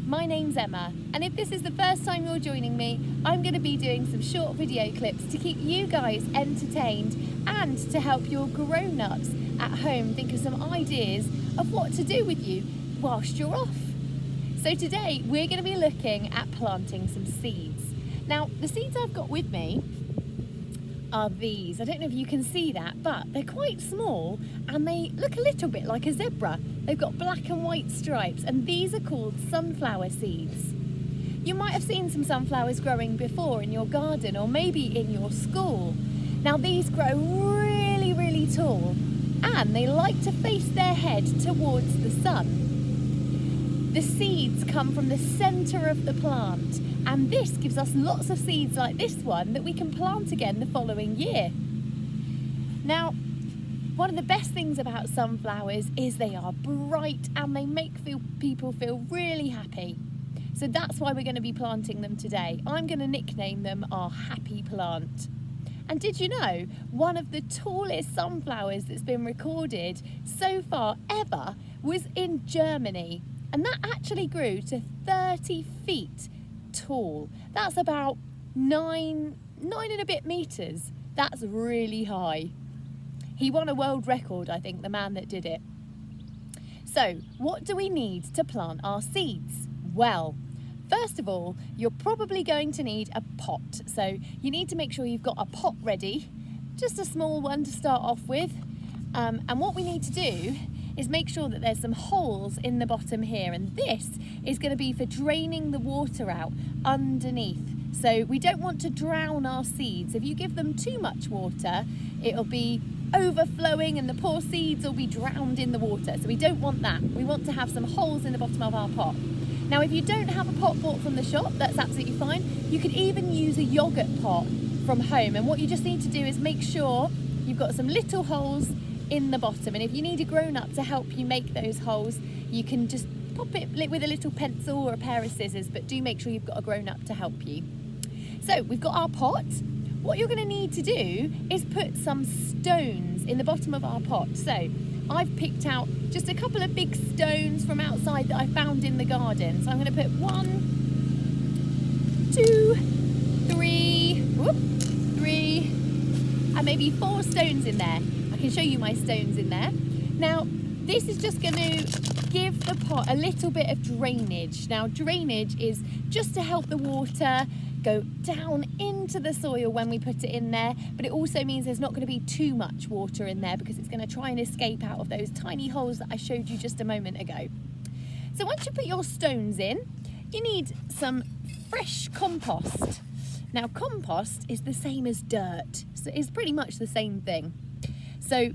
my name's Emma, and if this is the first time you're joining me, I'm going to be doing some short video clips to keep you guys entertained and to help your grown-ups at home think of some ideas of what to do with you whilst you're off. So today we're going to be looking at planting some seeds. Now the seeds I've got with me are these. I don't know if you can see that, but they're quite small and they look a little bit like a zebra. They've got black and white stripes, and these are called sunflower seeds. You might have seen some sunflowers growing before in your garden or maybe in your school. Now these grow really, really tall and they like to face their head towards the sun. The seeds come from the centre of the plant, and this gives us lots of seeds like this one that we can plant again the following year. Now, one of the best things about sunflowers is they are bright and they make people feel really happy. So that's why we're going to be planting them today. I'm going to nickname them our happy plant. And did you know, one of the tallest sunflowers that's been recorded so far ever was in Germany. And that actually grew to 30 feet tall. That's about nine and a bit meters. That's really high. He won a world record, I think, the man that did it. So what do we need to plant our seeds? Well, first of all, you're probably going to need a pot. So you need to make sure you've got a pot ready, just a small one to start off with. And what we need to do is make sure that there's some holes in the bottom here, and this is going to be for draining the water out underneath. So we don't want to drown our seeds. If you give them too much water, it'll be overflowing and the poor seeds will be drowned in the water. So we don't want that. We want to have some holes in the bottom of our pot. Now if you don't have a pot bought from the shop, that's absolutely fine. You could even use a yogurt pot from home, and what you just need to do is make sure you've got some little holes in the bottom, and if you need a grown-up to help you make those holes, you can just pop it with a little pencil or a pair of scissors, but do make sure you've got a grown-up to help you. So we've got our pot. What you're going to need to do is put some stones in the bottom of our pot. So I've picked out just a couple of big stones from outside that I found in the garden. So I'm going to put 1, 2, 3, and maybe 4 stones in there. I can show you my stones in there. Now, this is just going to give the pot a little bit of drainage. Now, drainage is just to help the water go down into the soil when we put it in there, but it also means there's not going to be too much water in there because it's going to try and escape out of those tiny holes that I showed you just a moment ago. So once you put your stones in, you need some fresh compost. Now, compost is the same as dirt, so it's pretty much the same thing. So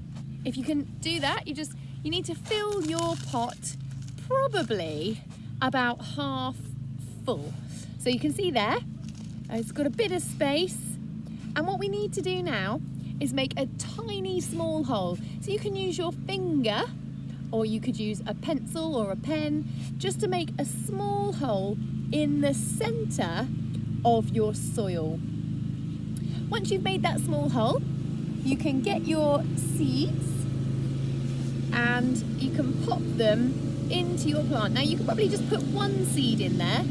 if you can do that, you need to fill your pot probably about half full. So you can see there, it's got a bit of space. And what we need to do now is make a tiny small hole. So you can use your finger, or you could use a pencil or a pen, just to make a small hole in the center of your soil. Once you've made that small hole, you can get your seeds and you can pop them into your plant. Now you can probably just put 1 seed in there.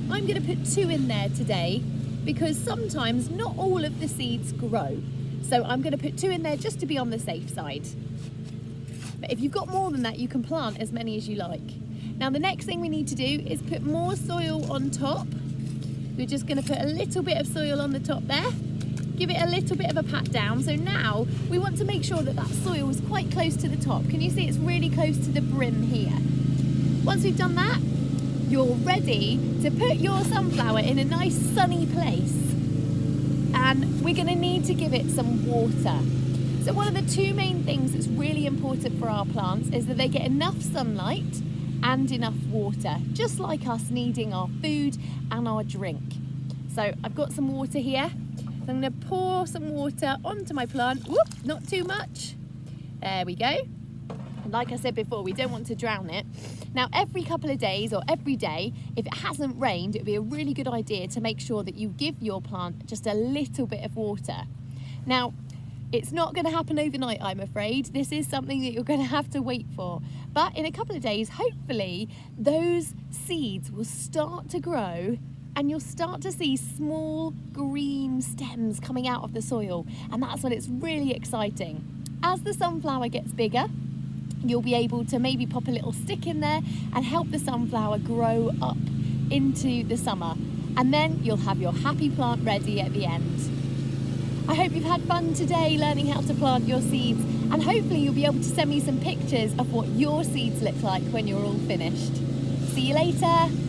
I'm going to put 2 in there today because sometimes not all of the seeds grow. So I'm going to put 2 in there just to be on the safe side. But if you've got more than that, you can plant as many as you like. Now the next thing we need to do is put more soil on top. We're just going to put a little bit of soil on the top there. Give it a little bit of a pat down. So now we want to make sure that that soil is quite close to the top. Can you see it's really close to the brim here? Once we've done that, you're ready to put your sunflower in a nice sunny place. And we're going to need to give it some water. So one of the 2 main things that's really important for our plants is that they get enough sunlight and enough water, just like us needing our food and our drink. So I've got some water here. So I'm going to pour some water onto my plant. Whoop, not too much. There we go. And like I said before, we don't want to drown it. Now, every couple of days or every day, if it hasn't rained, it would be a really good idea to make sure that you give your plant just a little bit of water. Now, it's not going to happen overnight, I'm afraid. This is something that you're going to have to wait for. But in a couple of days, hopefully, those seeds will start to grow and you'll start to see small green stems coming out of the soil. And that's when it's really exciting. As the sunflower gets bigger, you'll be able to maybe pop a little stick in there and help the sunflower grow up into the summer. And then you'll have your happy plant ready at the end. I hope you've had fun today learning how to plant your seeds, and hopefully you'll be able to send me some pictures of what your seeds look like when you're all finished. See you later.